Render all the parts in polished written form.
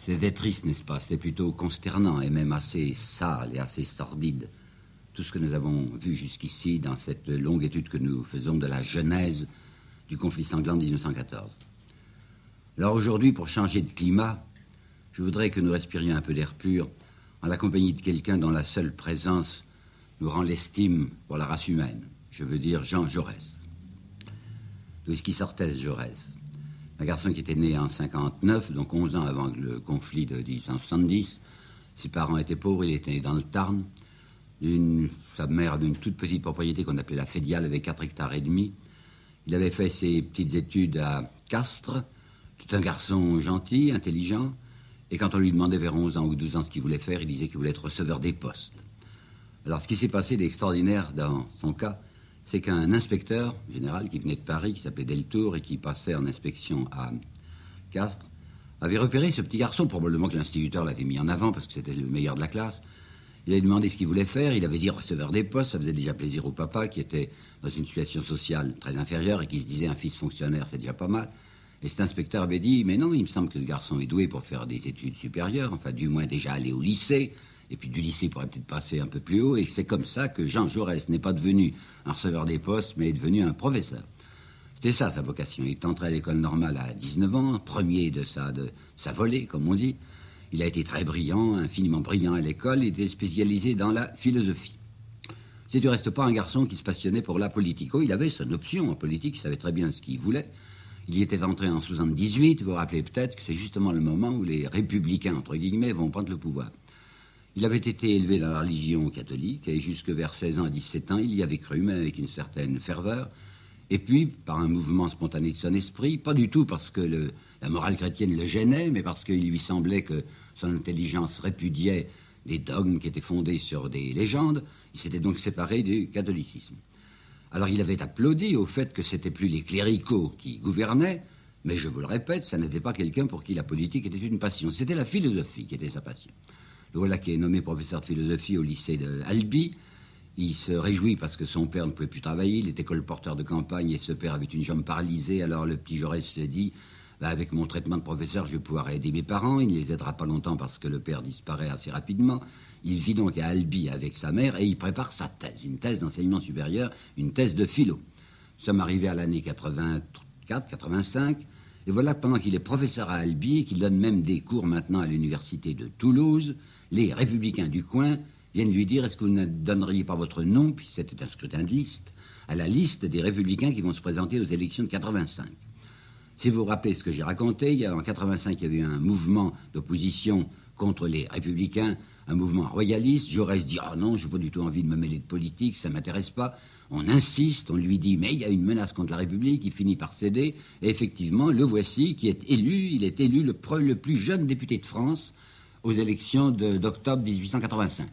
C'était triste, n'est-ce pas? C'était plutôt consternant et même assez sale et assez sordide. Tout ce que nous avons vu jusqu'ici dans cette longue étude que nous faisons de la genèse du conflit sanglant de 1914. Alors aujourd'hui, pour changer de climat, je voudrais que nous respirions un peu d'air pur en la compagnie de quelqu'un dont la seule présence nous rend l'estime pour la race humaine. Je veux dire Jean Jaurès. D'où est-ce qu'il sortait, ce Jaurès? Un garçon qui était né en 59, donc 11 ans avant le conflit de 1870. Ses parents étaient pauvres, il était né dans le Tarn. Sa mère avait une toute petite propriété qu'on appelait la Fédiale, avec 4 hectares et demi. Il avait fait ses petites études à Castres. Tout un garçon gentil, intelligent. Et quand on lui demandait vers 11 ans ou 12 ans ce qu'il voulait faire, il disait qu'il voulait être receveur des postes. Alors ce qui s'est passé d'extraordinaire dans son cas, c'est qu'un inspecteur général qui venait de Paris, qui s'appelait Deltour et qui passait en inspection à Castres, avait repéré ce petit garçon, probablement que l'instituteur l'avait mis en avant parce que c'était le meilleur de la classe. Il avait demandé ce qu'il voulait faire, il avait dit receveur des postes, ça faisait déjà plaisir au papa qui était dans une situation sociale très inférieure et qui se disait un fils fonctionnaire, c'est déjà pas mal. Et cet inspecteur avait dit, mais non, il me semble que ce garçon est doué pour faire des études supérieures, enfin du moins déjà aller au lycée, et puis du lycée pourrait peut-être passer un peu plus haut, et c'est comme ça que Jean Jaurès n'est pas devenu un receveur des postes, mais est devenu un professeur. C'était ça sa vocation. Il est entré à l'école normale à 19 ans, premier de sa volée, comme on dit. Il a été très brillant, infiniment brillant à l'école, il était spécialisé dans la philosophie. C'est du reste pas un garçon qui se passionnait pour la politique. Oh, il avait son option en politique, il savait très bien ce qu'il voulait. Il y était entré en 78, vous vous rappelez peut-être que c'est justement le moment où les républicains, entre guillemets, vont prendre le pouvoir. Il avait été élevé dans la religion catholique et jusque vers 16 ans à 17 ans, il y avait cru, mais avec une certaine ferveur. Et puis, par un mouvement spontané de son esprit, pas du tout parce que la morale chrétienne le gênait, mais parce qu'il lui semblait que son intelligence répudiait des dogmes qui étaient fondés sur des légendes. Il s'était donc séparé du catholicisme. Alors il avait applaudi au fait que c'était plus les cléricaux qui gouvernaient, mais je vous le répète, ça n'était pas quelqu'un pour qui la politique était une passion. C'était la philosophie qui était sa passion. Le voilà qui est nommé professeur de philosophie au lycée de Albi. Il se réjouit parce que son père ne pouvait plus travailler, il était colporteur de campagne et ce père avait une jambe paralysée. Alors le petit Jaurès se dit, avec mon traitement de professeur, je vais pouvoir aider mes parents. Il ne les aidera pas longtemps parce que le père disparaît assez rapidement. Il vit donc à Albi avec sa mère et il prépare sa thèse, une thèse d'enseignement supérieur, une thèse de philo. Nous sommes arrivés à l'année 84, 85, et voilà que pendant qu'il est professeur à Albi et qu'il donne même des cours maintenant à l'université de Toulouse, les républicains du coin viennent lui dire, est-ce que vous ne donneriez pas votre nom, puis c'était un scrutin de liste, à la liste des républicains qui vont se présenter aux élections de 85. Si vous vous rappelez ce que j'ai raconté, en 85, il y avait eu un mouvement d'opposition contre les républicains, un mouvement royaliste. Jaurès dit « Ah non, je n'ai pas du tout envie de me mêler de politique, ça ne m'intéresse pas ». On insiste, on lui dit « Mais il y a une menace contre la République », il finit par céder. Et effectivement, le voici qui est élu, il est élu le plus jeune député de France aux élections d'octobre 1885.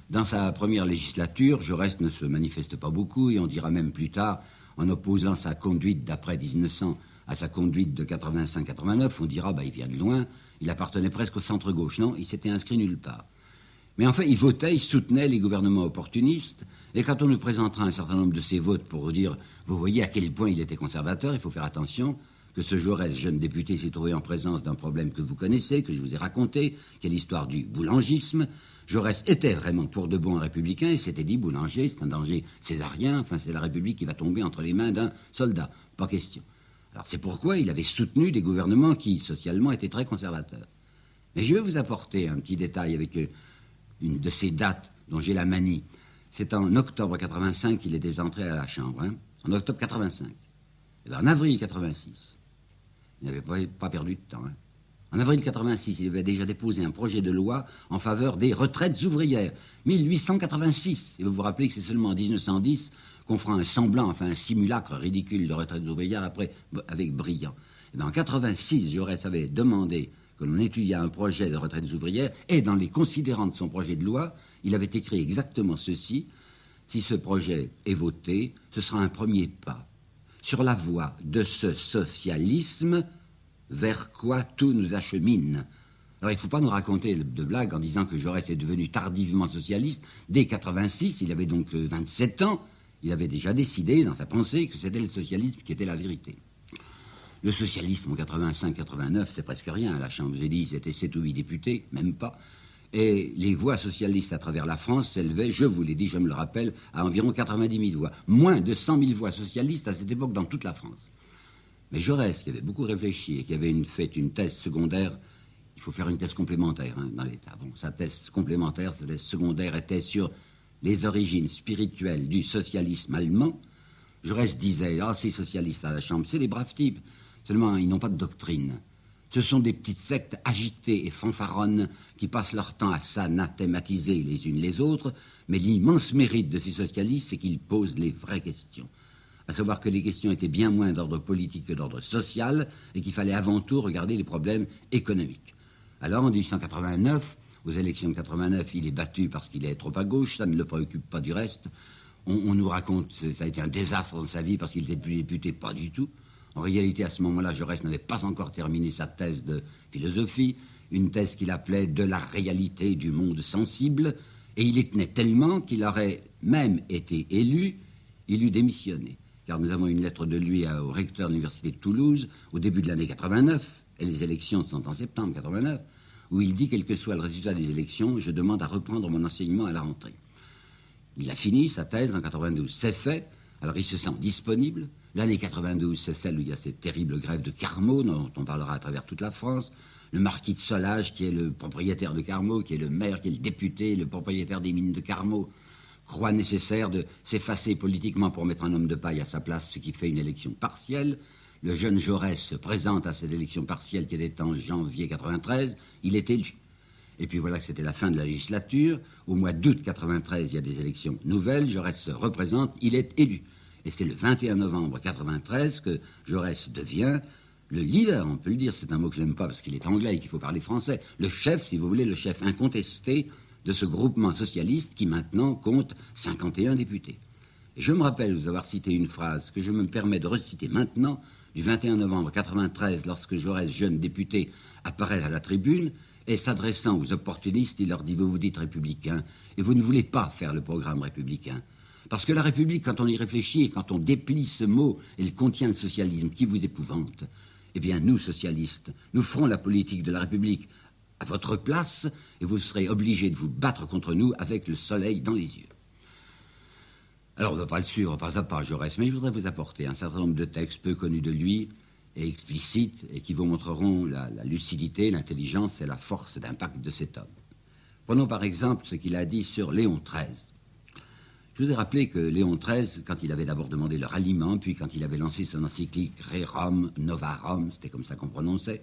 Dans sa première législature, Jaurès ne se manifeste pas beaucoup, et on dira même plus tard, en opposant sa conduite d'après 1900 à sa conduite de 85-89, on dira, il vient de loin, il appartenait presque au centre-gauche. Non, il s'était inscrit nulle part. Mais enfin, il votait, il soutenait les gouvernements opportunistes, et quand on nous présentera un certain nombre de ses votes pour dire, vous voyez à quel point il était conservateur, il faut faire attention que ce Jaurès, jeune député, s'est trouvé en présence d'un problème que vous connaissez, que je vous ai raconté, qui est l'histoire du boulangisme. Jaurès était vraiment pour de bon un républicain, et s'était dit, boulanger, c'est un danger césarien, enfin c'est la République qui va tomber entre les mains d'un soldat. Pas question. Alors c'est pourquoi il avait soutenu des gouvernements qui, socialement, étaient très conservateurs. Mais je vais vous apporter un petit détail avec une de ces dates dont j'ai la manie. C'est en octobre 85 qu'il était entré à la Chambre, en octobre 85. Et en avril 86, il n'avait pas perdu de temps. En avril 86, il avait déjà déposé un projet de loi en faveur des retraites ouvrières. 1886. Et vous vous rappelez que c'est seulement en 1910 qu'on fera un semblant, enfin un simulacre ridicule de retraite ouvrière après, avec Briand. Et en 86, Jaurès avait demandé que l'on étudiât un projet de retraite ouvrières, et dans les considérants de son projet de loi, il avait écrit exactement ceci: si ce projet est voté, ce sera un premier pas sur la voie de ce socialisme vers quoi tout nous achemine. Alors il ne faut pas nous raconter de blagues en disant que Jaurès est devenu tardivement socialiste. Dès 86, il avait donc 27 ans, il avait déjà décidé dans sa pensée que c'était le socialisme qui était la vérité. Le socialisme en 85-89, c'est presque rien. À la Chambre des Élysées, c'était 7 ou 8 députés, même pas. Et les voix socialistes à travers la France s'élevaient, je vous l'ai dit, je me le rappelle, à environ 90 000 voix. Moins de 100 000 voix socialistes à cette époque dans toute la France. Mais Jaurès, qui avait beaucoup réfléchi et qui avait fait une thèse secondaire, il faut faire une thèse complémentaire dans l'État. Bon, sa thèse complémentaire, sa thèse secondaire était sur les origines spirituelles du socialisme allemand. Jaurès disait, ces socialistes à la Chambre, c'est des braves types. Seulement, ils n'ont pas de doctrine. Ce sont des petites sectes agitées et fanfaronnes qui passent leur temps à s'anathématiser les unes les autres, mais l'immense mérite de ces socialistes, c'est qu'ils posent les vraies questions. À savoir que les questions étaient bien moins d'ordre politique que d'ordre social, et qu'il fallait avant tout regarder les problèmes économiques. Alors, en 1889, aux élections de 89, il est battu parce qu'il est trop à gauche, ça ne le préoccupe pas du reste. On nous raconte que ça a été un désastre dans sa vie parce qu'il était plus député, pas du tout. En réalité, à ce moment-là, Jaurès n'avait pas encore terminé sa thèse de philosophie, une thèse qu'il appelait « De la réalité du monde sensible », et il y tenait tellement qu'il aurait même été élu, il eût démissionné. Car nous avons une lettre de lui au recteur de l'université de Toulouse, au début de l'année 89, et les élections sont en septembre 89, où il dit, quel que soit le résultat des élections, je demande à reprendre mon enseignement à la rentrée. Il a fini sa thèse en 92, c'est fait, alors il se sent disponible. L'année 92, c'est celle où il y a cette terrible grève de Carmaux, dont on parlera à travers toute la France. Le marquis de Solage, qui est le propriétaire de Carmaux, qui est le maire, qui est le député, le propriétaire des mines de Carmaux, croit nécessaire de s'effacer politiquement pour mettre un homme de paille à sa place, ce qui fait une élection partielle. Le jeune Jaurès se présente à cette élection partielle qui était en janvier 93, il est élu. Et puis voilà que c'était la fin de la législature. Au mois d'août 93, il y a des élections nouvelles, Jaurès se représente, il est élu. Et c'est le 21 novembre 93 que Jaurès devient le leader, on peut le dire, c'est un mot que je n'aime pas parce qu'il est anglais et qu'il faut parler français, le chef, si vous voulez, le chef incontesté de ce groupement socialiste qui maintenant compte 51 députés. Et je me rappelle vous avoir cité une phrase que je me permets de reciter maintenant, du 21 novembre 93, lorsque Jaurès, jeune député, apparaît à la tribune, et s'adressant aux opportunistes, il leur dit « Vous vous dites républicain, et vous ne voulez pas faire le programme républicain. Parce que la République, quand on y réfléchit, et quand on déplie ce mot, elle contient le socialisme qui vous épouvante. Eh bien, nous, socialistes, nous ferons la politique de la République à votre place, et vous serez obligés de vous battre contre nous avec le soleil dans les yeux. » Alors, on ne va pas le suivre pas à pas, Jaurès, mais je voudrais vous apporter un certain nombre de textes peu connus de lui, et explicites, et qui vous montreront la lucidité, l'intelligence et la force d'impact de cet homme. Prenons par exemple ce qu'il a dit sur Léon XIII. Je vous ai rappelé que Léon XIII, quand il avait d'abord demandé le ralliement, puis quand il avait lancé son encyclique Rerum Novarum, c'était comme ça qu'on prononçait,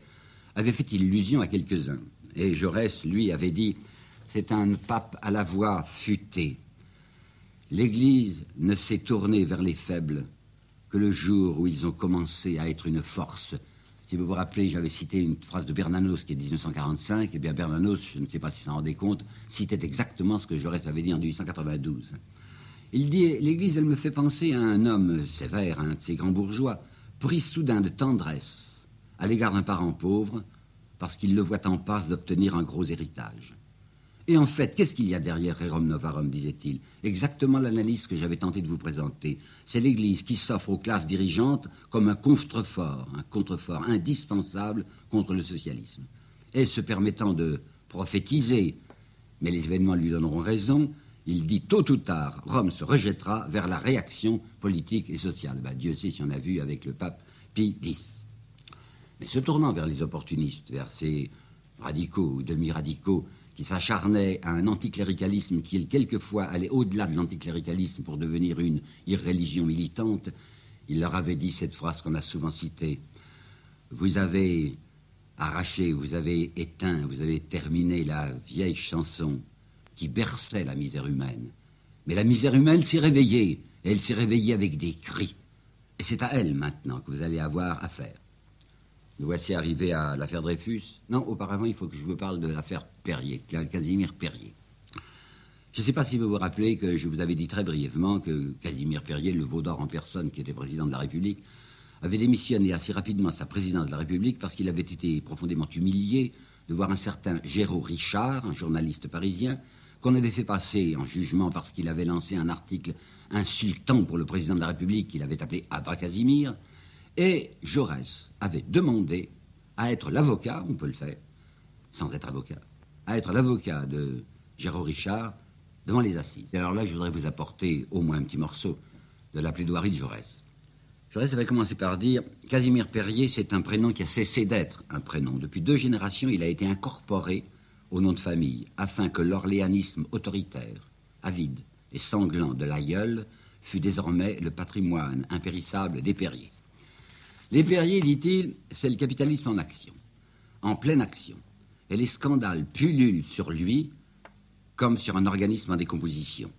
avait fait illusion à quelques-uns. Et Jaurès, lui, avait dit « C'est un pape à la voix futée. L'Église ne s'est tournée vers les faibles que le jour où ils ont commencé à être une force. » Si vous vous rappelez, j'avais cité une phrase de Bernanos qui est de 1945, et bien Bernanos, je ne sais pas si ça en rendait compte, citait exactement ce que Jaurès avait dit en 1892. Il dit « L'Église, elle me fait penser à un homme sévère, un de ces grands bourgeois, pris soudain de tendresse à l'égard d'un parent pauvre, parce qu'il le voit en passe d'obtenir un gros héritage. Et en fait, qu'est-ce qu'il y a derrière Rerum Novarum, disait-il? Exactement l'analyse que j'avais tenté de vous présenter. C'est l'Église qui s'offre aux classes dirigeantes comme un contrefort indispensable contre le socialisme. Et se permettant de prophétiser, mais les événements lui donneront raison, il dit tôt ou tard, Rome se rejettera vers la réaction politique et sociale. Dieu sait si on a vu avec le pape Pie X. Mais se tournant vers les opportunistes, vers ces radicaux ou demi-radicaux, qui s'acharnait à un anticléricalisme qui, quelquefois, allait au-delà de l'anticléricalisme pour devenir une irréligion militante, il leur avait dit cette phrase qu'on a souvent citée. Vous avez arraché, vous avez éteint, vous avez terminé la vieille chanson qui berçait la misère humaine. Mais la misère humaine s'est réveillée, et elle s'est réveillée avec des cris. Et c'est à elle, maintenant, que vous allez avoir affaire. Nous voici arrivés à l'affaire Dreyfus. Non, auparavant, il faut que je vous parle de l'affaire Perrier, Casimir Perrier. Je ne sais pas si vous vous rappelez que je vous avais dit très brièvement que Casimir Perrier, le veau d'or en personne qui était président de la République, avait démissionné assez rapidement à sa présidence de la République parce qu'il avait été profondément humilié de voir un certain Géraud Richard, un journaliste parisien, qu'on avait fait passer en jugement parce qu'il avait lancé un article insultant pour le président de la République qu'il avait appelé Abba Casimir. Et Jaurès avait demandé à être l'avocat, on peut le faire, sans être avocat, à être l'avocat de Géraud Richard devant les assises. Et alors là, je voudrais vous apporter au moins un petit morceau de la plaidoirie de Jaurès. Jaurès avait commencé par dire « Casimir Périer, c'est un prénom qui a cessé d'être un prénom. Depuis 2 générations, il a été incorporé au nom de famille, afin que l'orléanisme autoritaire, avide et sanglant de l'aïeul fût désormais le patrimoine impérissable des Périers. Les Périers, dit-il, c'est le capitalisme en action, en pleine action, et les scandales pullulent sur lui comme sur un organisme en décomposition.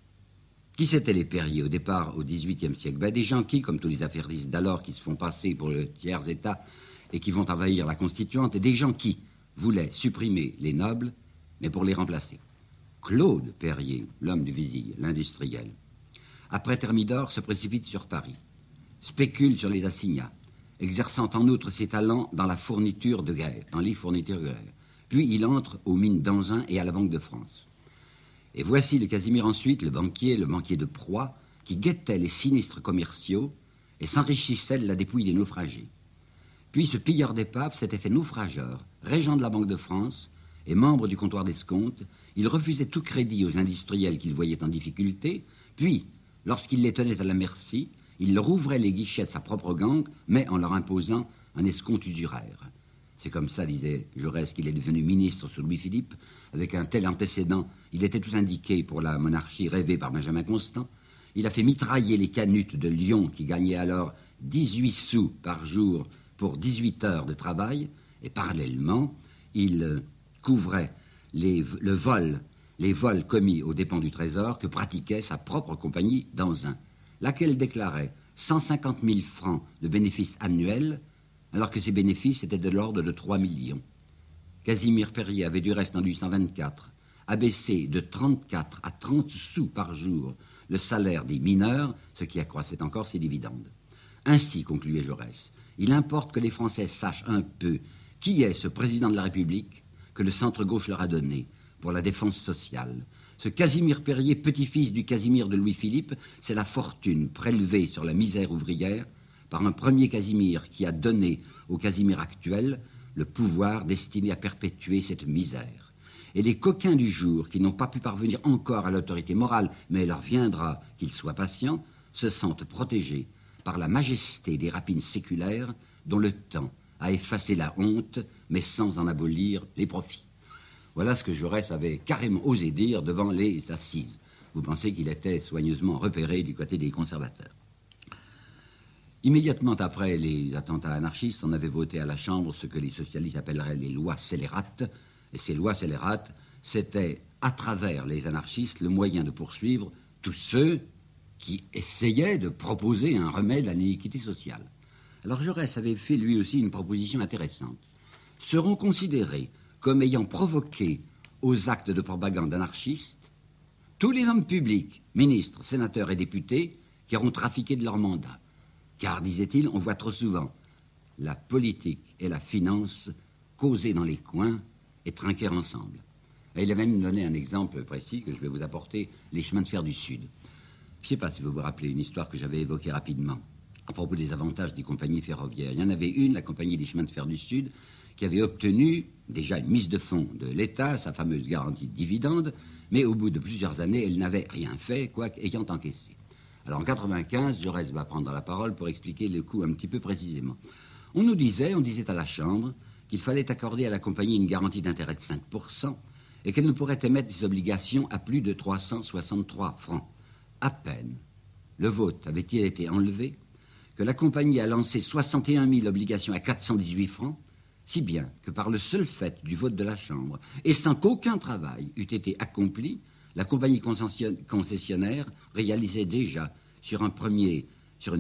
Qui c'étaient les Périers au départ au XVIIIe siècle? Des gens qui, comme tous les affairistes d'alors, qui se font passer pour le tiers-État et qui vont envahir la Constituante, et des gens qui voulaient supprimer les nobles, mais pour les remplacer. Claude Périer, l'homme du Vizille, l'industriel, après Thermidor, se précipite sur Paris, spécule sur les assignats, exerçant en outre ses talents dans la fourniture de guerre, dans les fournitures de guerre. Puis il entre aux mines d'Anzin et à la Banque de France. Et voici le Casimir ensuite, le banquier de proie, qui guettait les sinistres commerciaux et s'enrichissait de la dépouille des naufragés. Puis ce pilleur des papes s'était fait naufrageur, régent de la Banque de France et membre du comptoir d'escompte. Il refusait tout crédit aux industriels qu'il voyait en difficulté, puis, lorsqu'il les tenait à la merci, il leur ouvrait les guichets de sa propre gang, mais en leur imposant un escompte usuraire. C'est comme ça, disait Jaurès, qu'il est devenu ministre sous Louis-Philippe. Avec un tel antécédent, il était tout indiqué pour la monarchie rêvée par Benjamin Constant. Il a fait mitrailler les canutes de Lyon, qui gagnaient alors 18 sous par jour pour 18 heures de travail, et parallèlement, il couvrait les vols commis aux dépens du Trésor que pratiquait sa propre compagnie d'Anzin, laquelle déclarait 150 000 francs de bénéfices annuels, alors que ses bénéfices étaient de l'ordre de 3 millions. Casimir Périer avait du reste en 1824 abaissé de 34 à 30 sous par jour le salaire des mineurs, ce qui accroissait encore ses dividendes. Ainsi, concluait Jaurès, il importe que les Français sachent un peu qui est ce président de la République que le centre-gauche leur a donné pour la défense sociale. Ce Casimir Périer, petit-fils du Casimir de Louis-Philippe, c'est la fortune prélevée sur la misère ouvrière par un premier Casimir qui a donné au Casimir actuel le pouvoir destiné à perpétuer cette misère. Et les coquins du jour, qui n'ont pas pu parvenir encore à l'autorité morale, mais il leur viendra qu'ils soient patients, se sentent protégés par la majesté des rapines séculaires dont le temps a effacé la honte, mais sans en abolir les profits. Voilà ce que Jaurès avait carrément osé dire devant les assises. Vous pensez qu'il était soigneusement repéré du côté des conservateurs. Immédiatement après les attentats anarchistes, on avait voté à la Chambre ce que les socialistes appelleraient les lois scélérates. Et ces lois scélérates, c'était, à travers les anarchistes, le moyen de poursuivre tous ceux qui essayaient de proposer un remède à l'iniquité sociale. Alors Jaurès avait fait lui aussi une proposition intéressante. Seront considérés comme ayant provoqué aux actes de propagande anarchistes tous les hommes publics, ministres, sénateurs et députés, qui auront trafiqué de leur mandat. Car, disait-il, on voit trop souvent la politique et la finance causer dans les coins et trinquer ensemble. Et il a même donné un exemple précis que je vais vous apporter, les chemins de fer du Sud. Je ne sais pas si vous vous rappelez une histoire que j'avais évoquée rapidement à propos des avantages des compagnies ferroviaires. Il y en avait une, la compagnie des chemins de fer du Sud, qui avait obtenu déjà une mise de fonds de l'État, sa fameuse garantie de dividendes, mais au bout de plusieurs années, elle n'avait rien fait, quoique ayant encaissé. Alors en 1995, Jaurès va prendre la parole pour expliquer le coup un petit peu précisément. On disait à la Chambre qu'il fallait accorder à la compagnie une garantie d'intérêt de 5% et qu'elle ne pourrait émettre des obligations à plus de 363 francs. À peine le vote avait-il été enlevé que la compagnie a lancé 61 000 obligations à 418 francs, si bien que par le seul fait du vote de la Chambre, et sans qu'aucun travail eût été accompli, la compagnie concessionnaire réalisait déjà sur une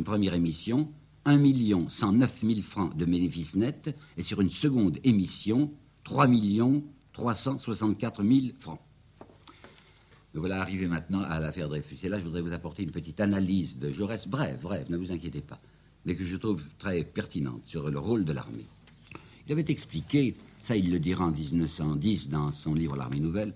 première émission 1 109 000 francs de bénéfices nets et sur une seconde émission 3 364 000 francs. Nous voilà arrivés maintenant à l'affaire Dreyfus. Et là, je voudrais vous apporter une petite analyse de Jaurès, bref, ne vous inquiétez pas, mais que je trouve très pertinente sur le rôle de l'armée. Il avait expliqué, ça il le dira en 1910 dans son livre L'Armée nouvelle,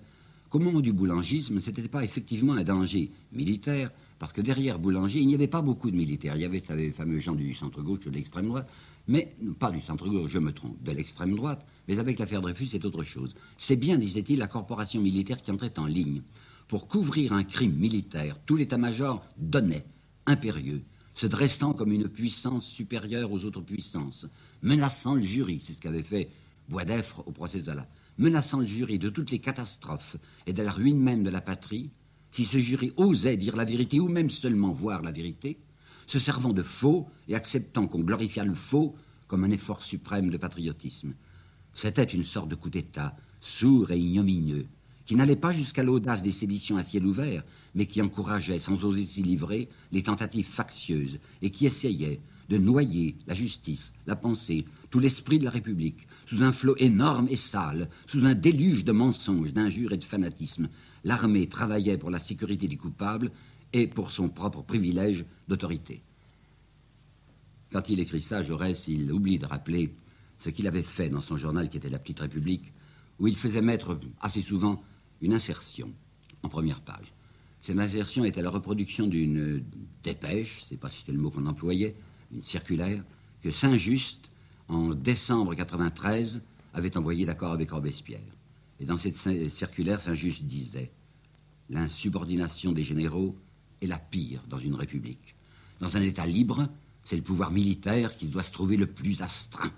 qu'au moment du boulangisme, ce n'était pas effectivement un danger militaire, Parce que derrière Boulanger, il n'y avait pas beaucoup de militaires. Il y avait les fameux gens du centre-gauche ou de l'extrême droite, mais pas du centre-gauche, je me trompe, de l'extrême droite. Mais avec l'affaire Dreyfus, c'est autre chose. C'est bien, disait-il, la corporation militaire qui entrait en ligne. Pour couvrir un crime militaire, tout l'état-major donnait, impérieux, se dressant comme une puissance supérieure aux autres puissances, menaçant le jury, c'est ce qu'avait fait Boisdeffre au procès Zola, menaçant le jury de toutes les catastrophes et de la ruine même de la patrie, si ce jury osait dire la vérité ou même seulement voir la vérité, se servant de faux et acceptant qu'on glorifiât le faux comme un effort suprême de patriotisme. C'était une sorte de coup d'État, sourd et ignominieux, qui n'allait pas jusqu'à l'audace des séditions à ciel ouvert, mais qui encourageait, sans oser s'y livrer, les tentatives factieuses, et qui essayait de noyer la justice, la pensée, tout l'esprit de la République, sous un flot énorme et sale, sous un déluge de mensonges, d'injures et de fanatisme. L'armée travaillait pour la sécurité des coupables et pour son propre privilège d'autorité. Quand il écrit ça, Jaurès, il oublie de rappeler ce qu'il avait fait dans son journal qui était La Petite République, où il faisait mettre assez souvent une insertion en première page. Cette insertion était la reproduction d'une dépêche, je ne sais pas si c'était le mot qu'on employait, une circulaire, que Saint-Just, en décembre 1993, avait envoyée d'accord avec Robespierre. Et dans cette circulaire, Saint-Just disait « L'insubordination des généraux est la pire dans une république. Dans un État libre, c'est le pouvoir militaire qui doit se trouver le plus astreint. »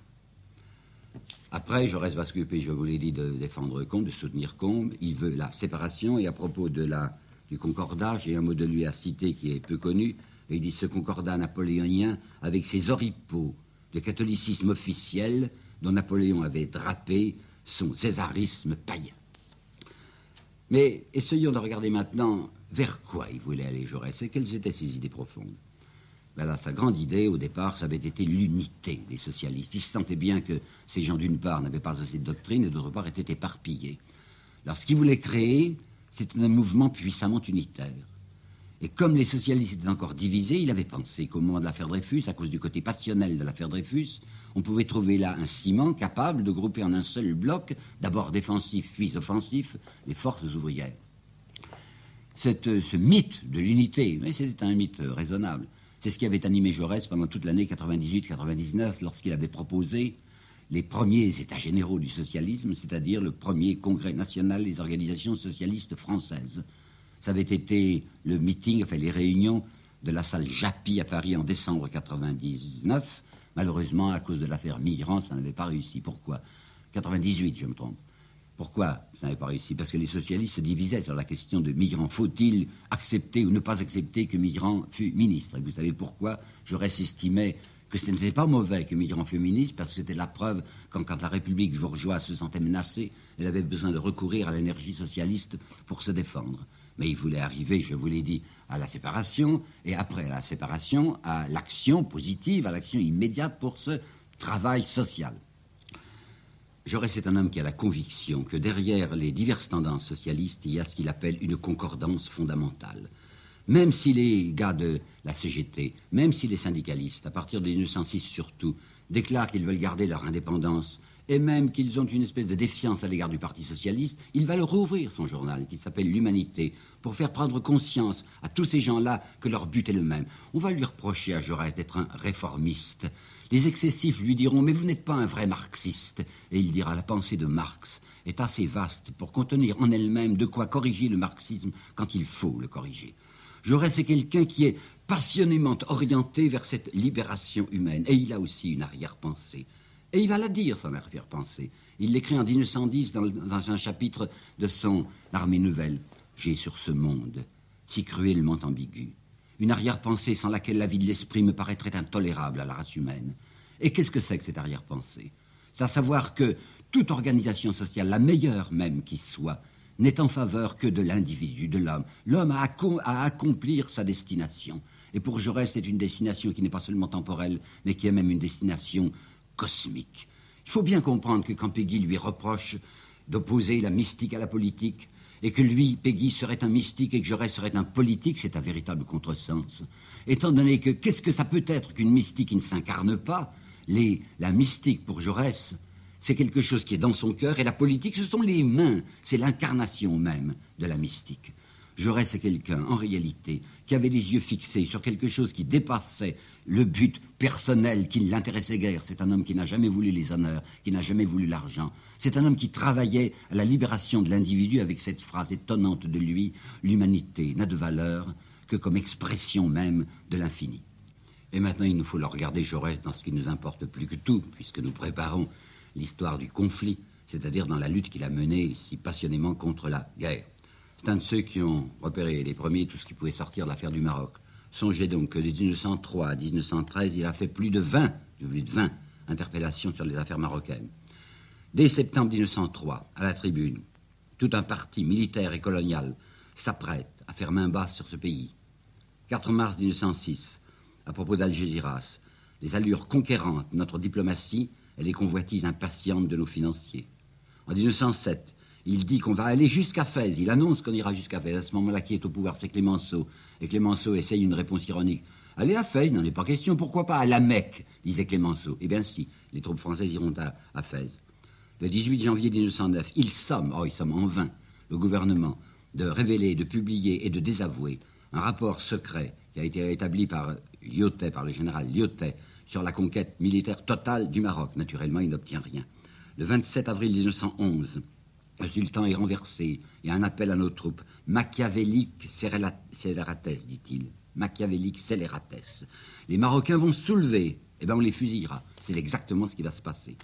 Après, Jaurès va s'occuper, je vous l'ai dit, de défendre Combes, de soutenir Combes. Il veut la séparation, et à propos du concordat, j'ai un mot de lui à citer qui est peu connu. Et il dit ce concordat napoléonien avec ses oripeaux de catholicisme officiel dont Napoléon avait drapé son césarisme païen. Mais essayons de regarder maintenant vers quoi il voulait aller Jaurès et quelles étaient ses idées profondes. Ben là, sa grande idée, au départ, ça avait été l'unité des socialistes. Il se sentait bien que ces gens, d'une part, n'avaient pas assez de doctrine et d'autre part, étaient éparpillés. Alors, ce qu'il voulait créer, c'était un mouvement puissamment unitaire. Et comme les socialistes étaient encore divisés, il avait pensé qu'au moment de l'affaire Dreyfus, à cause du côté passionnel de l'affaire Dreyfus, on pouvait trouver là un ciment capable de grouper en un seul bloc, d'abord défensif puis offensif, les forces ouvrières. Ce mythe de l'unité, mais c'était un mythe raisonnable, c'est ce qui avait animé Jaurès pendant toute l'année 98-99, lorsqu'il avait proposé les premiers états généraux du socialisme, c'est-à-dire le premier congrès national des organisations socialistes françaises. Ça avait été le meeting, enfin les réunions de la salle Japy à Paris en décembre 99. Malheureusement, à cause de l'affaire migrants, ça n'avait pas réussi. Pourquoi 98, je me trompe. Pourquoi ça n'avait pas réussi? Parce que les socialistes se divisaient sur la question de migrants. Faut-il accepter ou ne pas accepter que Mitterrand fût ministre? Et vous savez pourquoi Jaurès estimait que ce n'était pas mauvais que Mitterrand fût ministre, parce que c'était la preuve quand la République bourgeoise se sentait menacée, elle avait besoin de recourir à l'énergie socialiste pour se défendre. Mais il voulait arriver, je vous l'ai dit, à la séparation, et après la séparation, à l'action positive, à l'action immédiate pour ce travail social. Jaurès est un homme qui a la conviction que derrière les diverses tendances socialistes, il y a ce qu'il appelle une concordance fondamentale. Même si les gars de la CGT, même si les syndicalistes, à partir de 1906 surtout, déclarent qu'ils veulent garder leur indépendance, et même qu'ils ont une espèce de défiance à l'égard du Parti socialiste, il va leur ouvrir son journal, qui s'appelle L'Humanité, pour faire prendre conscience à tous ces gens-là que leur but est le même. On va lui reprocher à Jaurès d'être un réformiste. Les excessifs lui diront « mais vous n'êtes pas un vrai marxiste ». Et il dira « la pensée de Marx est assez vaste pour contenir en elle-même de quoi corriger le marxisme quand il faut le corriger ». Jaurès est quelqu'un qui est passionnément orienté vers cette libération humaine. Et il a aussi une arrière-pensée. Et il va la dire, son arrière-pensée. Il l'écrit en 1910 dans un chapitre de son Armée nouvelle. « J'ai sur ce monde, si cruellement ambigu, une arrière-pensée sans laquelle la vie de l'esprit me paraîtrait intolérable à la race humaine. » Et qu'est-ce que c'est que cette arrière-pensée? C'est à savoir que toute organisation sociale, la meilleure même qui soit, n'est en faveur que de l'individu, de l'homme. L'homme a à accomplir sa destination. Et pour Jaurès, c'est une destination qui n'est pas seulement temporelle, mais qui est même une destination cosmique. Il faut bien comprendre que quand Péguy lui reproche d'opposer la mystique à la politique, et que lui, Péguy, serait un mystique et que Jaurès serait un politique, c'est un véritable contresens. Étant donné que, qu'est-ce que ça peut être qu'une mystique qui ne s'incarne pas? La mystique, pour Jaurès, c'est quelque chose qui est dans son cœur, et la politique, ce sont les mains, c'est l'incarnation même de la mystique. Jaurès est quelqu'un, en réalité, qui avait les yeux fixés sur quelque chose qui dépassait le but personnel qui ne l'intéressait guère. C'est un homme qui n'a jamais voulu les honneurs, qui n'a jamais voulu l'argent. C'est un homme qui travaillait à la libération de l'individu avec cette phrase étonnante de lui, l'humanité n'a de valeur que comme expression même de l'infini. Et maintenant, il nous faut le regarder, Jaurès, dans ce qui nous importe plus que tout, puisque nous préparons l'histoire du conflit, c'est-à-dire dans la lutte qu'il a menée si passionnément contre la guerre. C'est un de ceux qui ont repéré les premiers tout ce qui pouvait sortir de l'affaire du Maroc. Songez donc que de 1903 à 1913, il a fait plus de 20 interpellations sur les affaires marocaines. Dès septembre 1903, à la Tribune, tout un parti militaire et colonial s'apprête à faire main basse sur ce pays. 4 mars 1906, à propos d'Algésiras, les allures conquérantes de notre diplomatie et les convoitises impatientes de nos financiers. En 1907, il dit qu'on va aller jusqu'à Fès. Il annonce qu'on ira jusqu'à Fès. À ce moment-là, qui est au pouvoir, c'est Clémenceau. Et Clémenceau essaye une réponse ironique. Allez à Fès, il n'en est pas question. Pourquoi pas à la Mecque, disait Clémenceau. Eh bien si, les troupes françaises iront à Fès. Le 18 janvier 1909, il somme en vain, le gouvernement de révéler, de publier et de désavouer un rapport secret qui a été établi par Lyautey, par le général Lyautey, sur la conquête militaire totale du Maroc. Naturellement, il n'obtient rien. Le 27 avril 1911, le sultan est renversé. Il y a un appel à nos troupes. Machiavélique scélératesse, dit-il. Machiavélique scélératesse. Les Marocains vont se soulever. Eh bien, on les fusillera. C'est exactement ce qui va se passer.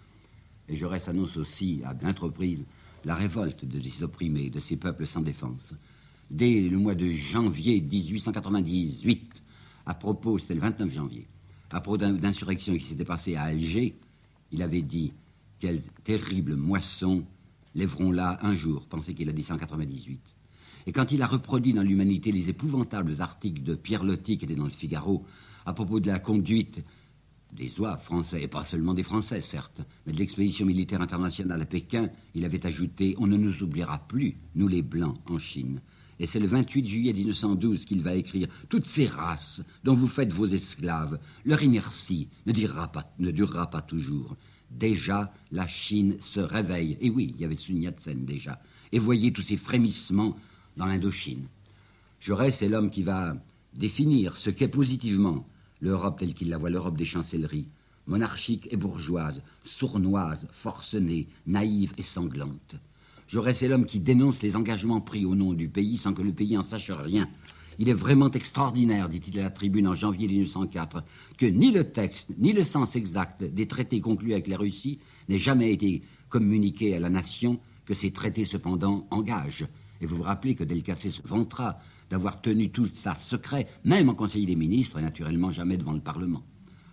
Et Jaurès annonce aussi, à maintes reprises, la révolte de ces opprimés, de ces peuples sans défense. Dès le mois de janvier 1898, à propos, c'était le 29 janvier, à propos d'insurrection qui s'était passée à Alger, il avait dit « Quelle terrible moisson lèveront là un jour », pensez qu'il a dit 198. Et quand il a reproduit dans l'Humanité les épouvantables articles de Pierre Loti, qui était dans le Figaro, à propos de la conduite des zouaves français, et pas seulement des Français, certes, mais de l'expédition militaire internationale à Pékin, il avait ajouté « On ne nous oubliera plus, nous les Blancs, en Chine ». Et c'est le 28 juillet 1912 qu'il va écrire « Toutes ces races dont vous faites vos esclaves, leur inertie ne durera pas toujours. Déjà, la Chine se réveille. » Et oui, il y avait Sun Yat-sen déjà. Et voyez tous ces frémissements dans l'Indochine. Jaurès est l'homme qui va définir ce qu'est positivement l'Europe telle qu'il la voit, l'Europe des chancelleries, monarchique et bourgeoise, sournoise, forcenée, naïve et sanglante. Jaurès est l'homme qui dénonce les engagements pris au nom du pays sans que le pays en sache rien. Il est vraiment extraordinaire, dit-il à la Tribune en janvier 1904, que ni le texte, ni le sens exact des traités conclus avec la Russie n'aient jamais été communiqués à la nation, que ces traités cependant engagent. Et vous vous rappelez que Delcassé se vantera d'avoir tenu tout ça secret, même en Conseil des ministres, et naturellement jamais devant le Parlement.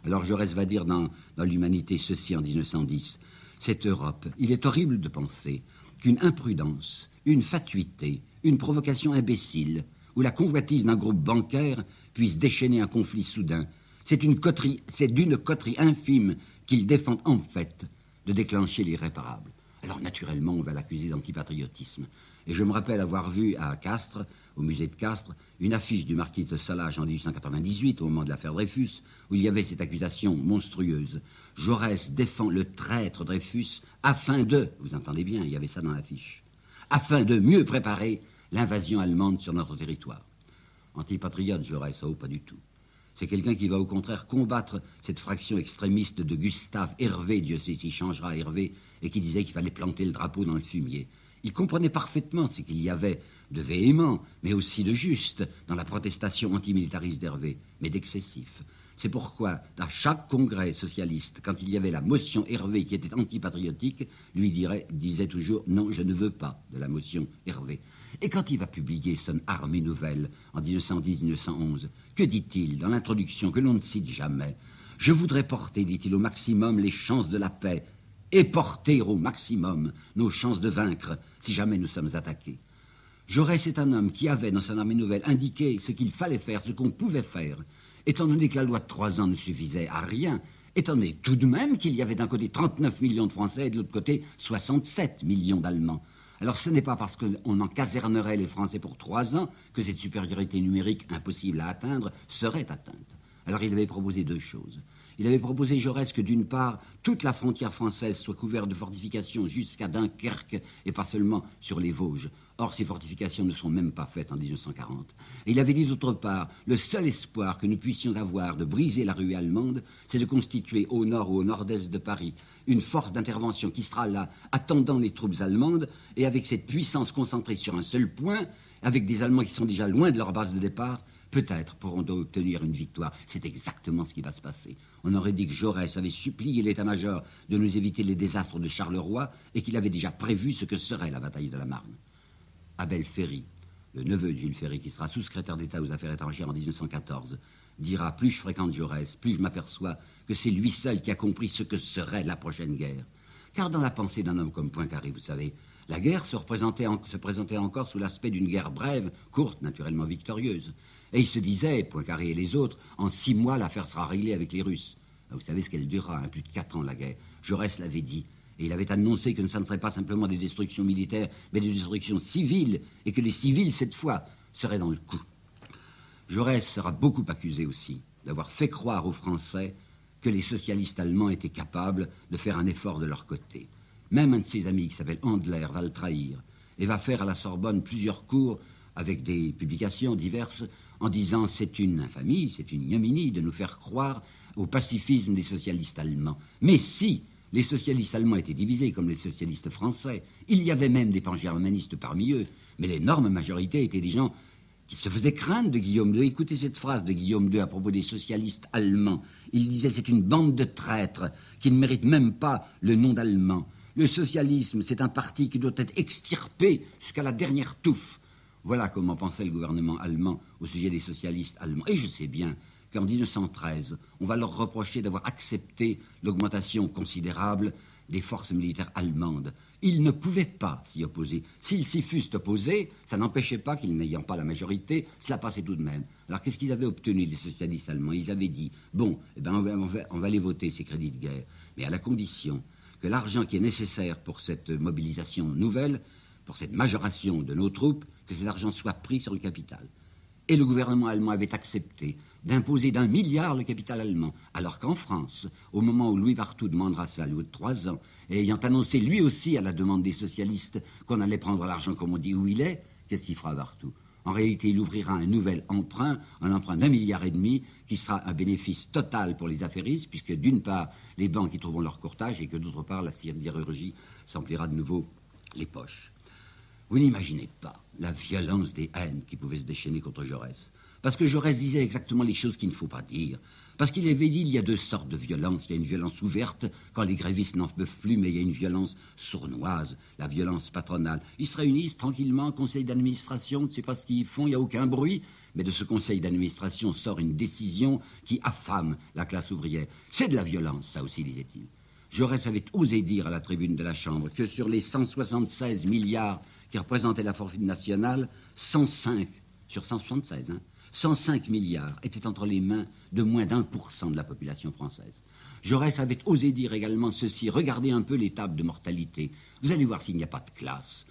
Alors Jaurès va dire dans l'Humanité ceci en 1910. Cette Europe, il est horrible de penser qu'une imprudence, une fatuité, une provocation imbécile, ou la convoitise d'un groupe bancaire puisse déchaîner un conflit soudain. C'est d'une coterie infime qu'il défend en fait de déclencher l'irréparable. Alors naturellement, on va l'accuser d'antipatriotisme. Et je me rappelle avoir vu à Castres, au musée de Castres, une affiche du marquis de Solages en 1898, au moment de l'affaire Dreyfus, où il y avait cette accusation monstrueuse. Jaurès défend le traître Dreyfus afin de, vous entendez bien, il y avait ça dans l'affiche, afin de mieux préparer l'invasion allemande sur notre territoire. Antipatriote, Jaurès, pas du tout. C'est quelqu'un qui va au contraire combattre cette fraction extrémiste de Gustave Hervé, Dieu sait s'il changera Hervé, et qui disait qu'il fallait planter le drapeau dans le fumier. Il comprenait parfaitement ce qu'il y avait de véhément, mais aussi de juste, dans la protestation antimilitariste d'Hervé, mais d'excessif. C'est pourquoi, à chaque congrès socialiste, quand il y avait la motion Hervé qui était antipatriotique, lui disait toujours « Non, je ne veux pas de la motion Hervé ». Et quand il va publier son Armée nouvelle en 1910-1911, que dit-il dans l'introduction que l'on ne cite jamais? « Je voudrais porter, dit-il, au maximum les chances de la paix et porter au maximum nos chances de vaincre si jamais nous sommes attaqués. » Jaurès est un homme qui avait dans son Armée nouvelle indiqué ce qu'il fallait faire, ce qu'on pouvait faire, étant donné que la loi de 3 ans ne suffisait à rien, étant donné tout de même qu'il y avait d'un côté 39 millions de Français et de l'autre côté 67 millions d'Allemands. Alors ce n'est pas parce qu'on en casernerait les Français pour 3 ans que cette supériorité numérique impossible à atteindre serait atteinte. Alors il avait proposé 2 choses. Il avait proposé Jaurès que d'une part, toute la frontière française soit couverte de fortifications jusqu'à Dunkerque et pas seulement sur les Vosges. Or, ces fortifications ne sont même pas faites en 1940. Et il avait dit d'autre part, le seul espoir que nous puissions avoir de briser la ruée allemande, c'est de constituer au nord ou au nord-est de Paris une force d'intervention qui sera là, attendant les troupes allemandes, et avec cette puissance concentrée sur un seul point, avec des Allemands qui sont déjà loin de leur base de départ, peut-être pourront-ils obtenir une victoire. C'est exactement ce qui va se passer. On aurait dit que Jaurès avait supplié l'état-major de nous éviter les désastres de Charleroi et qu'il avait déjà prévu ce que serait la bataille de la Marne. Abel Ferry, le neveu de Jules Ferry, qui sera sous-secrétaire d'État aux Affaires étrangères en 1914, dira « Plus je fréquente Jaurès, plus je m'aperçois que c'est lui seul qui a compris ce que serait la prochaine guerre. » Car dans la pensée d'un homme comme Poincaré, vous savez, la guerre se présentait encore sous l'aspect d'une guerre brève, courte, naturellement victorieuse. Et il se disait, Poincaré et les autres, en 6 mois, l'affaire sera réglée avec les Russes. Vous savez ce qu'elle durera, plus de 4 ans, la guerre. Jaurès l'avait dit. Et il avait annoncé que ça ne serait pas simplement des destructions militaires, mais des destructions civiles, et que les civils, cette fois, seraient dans le coup. Jaurès sera beaucoup accusé aussi d'avoir fait croire aux Français que les socialistes allemands étaient capables de faire un effort de leur côté. Même un de ses amis, qui s'appelle Handler, va le trahir, et va faire à la Sorbonne plusieurs cours avec des publications diverses, en disant c'est une infamie, c'est une ignominie de nous faire croire au pacifisme des socialistes allemands. Mais si les socialistes allemands étaient divisés comme les socialistes français, il y avait même des pangermanistes parmi eux, mais l'énorme majorité étaient des gens qui se faisaient craindre de Guillaume II. Écoutez cette phrase de Guillaume II à propos des socialistes allemands. Il disait c'est une bande de traîtres qui ne mérite même pas le nom d'Allemands. Le socialisme, c'est un parti qui doit être extirpé jusqu'à la dernière touffe. Voilà comment pensait le gouvernement allemand au sujet des socialistes allemands. Et je sais bien qu'en 1913, on va leur reprocher d'avoir accepté l'augmentation considérable des forces militaires allemandes. Ils ne pouvaient pas s'y opposer. S'ils s'y fussent opposés, ça n'empêchait pas qu'ils n'ayant pas la majorité, cela passait tout de même. Alors qu'est-ce qu'ils avaient obtenu, les socialistes allemands? Ils avaient dit, bon, eh ben, on va les voter, ces crédits de guerre, mais à la condition que l'argent qui est nécessaire pour cette mobilisation nouvelle, pour cette majoration de nos troupes, que cet argent soit pris sur le capital. Et le gouvernement allemand avait accepté d'imposer d'1 milliard le capital allemand, alors qu'en France, au moment où Louis Barthou demandera cela, Louis de 3 ans, et ayant annoncé lui aussi à la demande des socialistes qu'on allait prendre l'argent comme on dit où il est, qu'est-ce qu'il fera Barthou? En réalité, il ouvrira un nouvel emprunt, un emprunt d'1,5 milliard, qui sera un bénéfice total pour les affairistes, puisque d'une part, les banques y trouveront leur courtage, et que d'autre part, la sidérurgie s'emplira de nouveau les poches. Vous n'imaginez pas la violence des haines qui pouvaient se déchaîner contre Jaurès. Parce que Jaurès disait exactement les choses qu'il ne faut pas dire. Parce qu'il avait dit il y a 2 sortes de violence. Il y a une violence ouverte, quand les grévistes n'en peuvent plus, mais il y a une violence sournoise, la violence patronale. Ils se réunissent tranquillement, conseil d'administration, on ne sait pas ce qu'ils font, il n'y a aucun bruit. Mais de ce conseil d'administration sort une décision qui affame la classe ouvrière. C'est de la violence, ça aussi, disait-il. Jaurès avait osé dire à la tribune de la Chambre que sur les 176 milliards qui représentaient la fortune nationale, 105, sur 176, 105 milliards étaient entre les mains de moins d'1% de la population française. Jaurès avait osé dire également ceci, regardez un peu les tables de mortalité, vous allez voir s'il n'y a pas de classe.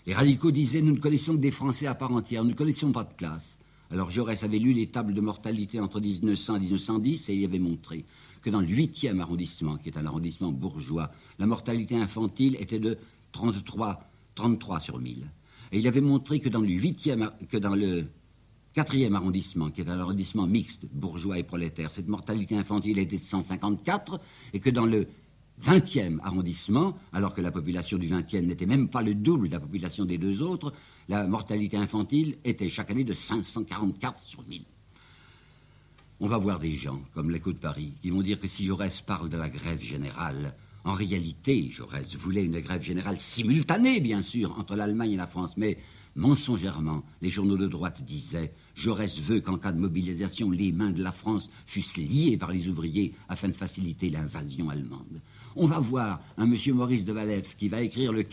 Les radicaux disaient, nous ne connaissons que des Français à part entière, nous ne connaissons pas de classe. Alors Jaurès avait lu les tables de mortalité entre 1900 et 1910 et il avait montré que dans le 8e arrondissement, qui est un arrondissement bourgeois, la mortalité infantile était de 33 sur 1000. Et il avait montré que dans le 4e arrondissement, qui est un arrondissement mixte, bourgeois et prolétaire, cette mortalité infantile était de 154, et que dans le 20e arrondissement, alors que la population du 20e n'était même pas le double de la population des 2 autres, la mortalité infantile était chaque année de 544 sur 1000. On va voir des gens, comme l'Écho de Paris, qui vont dire que si Jaurès parle de la grève générale, en réalité, Jaurès voulait une grève générale simultanée, bien sûr, entre l'Allemagne et la France, mais mensongèrement, les journaux de droite disaient « Jaurès veut qu'en cas de mobilisation, les mains de la France fussent liées par les ouvriers afin de faciliter l'invasion allemande. » On va voir un monsieur Maurice de Valef qui va écrire le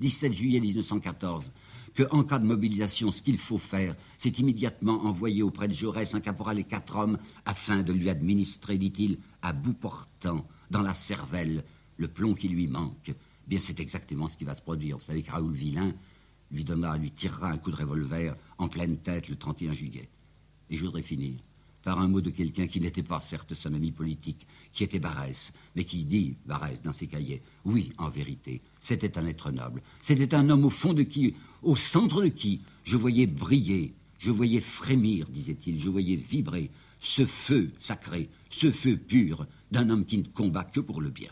17 juillet 1914 qu'en cas de mobilisation, ce qu'il faut faire, c'est immédiatement envoyer auprès de Jaurès un caporal et 4 hommes afin de lui administrer, dit-il, à bout portant, dans la cervelle, le plomb qui lui manque. Bien, c'est exactement ce qui va se produire. Vous savez que Raoul Villain lui tirera un coup de revolver en pleine tête le 31 juillet. Et je voudrais finir par un mot de quelqu'un qui n'était pas, certes, son ami politique, qui était Barrès, mais qui dit, Barrès, dans ses cahiers, oui, en vérité, c'était un être noble, c'était un homme au fond de qui, au centre de qui, je voyais briller, je voyais frémir, disait-il, je voyais vibrer ce feu sacré, ce feu pur d'un homme qui ne combat que pour le bien.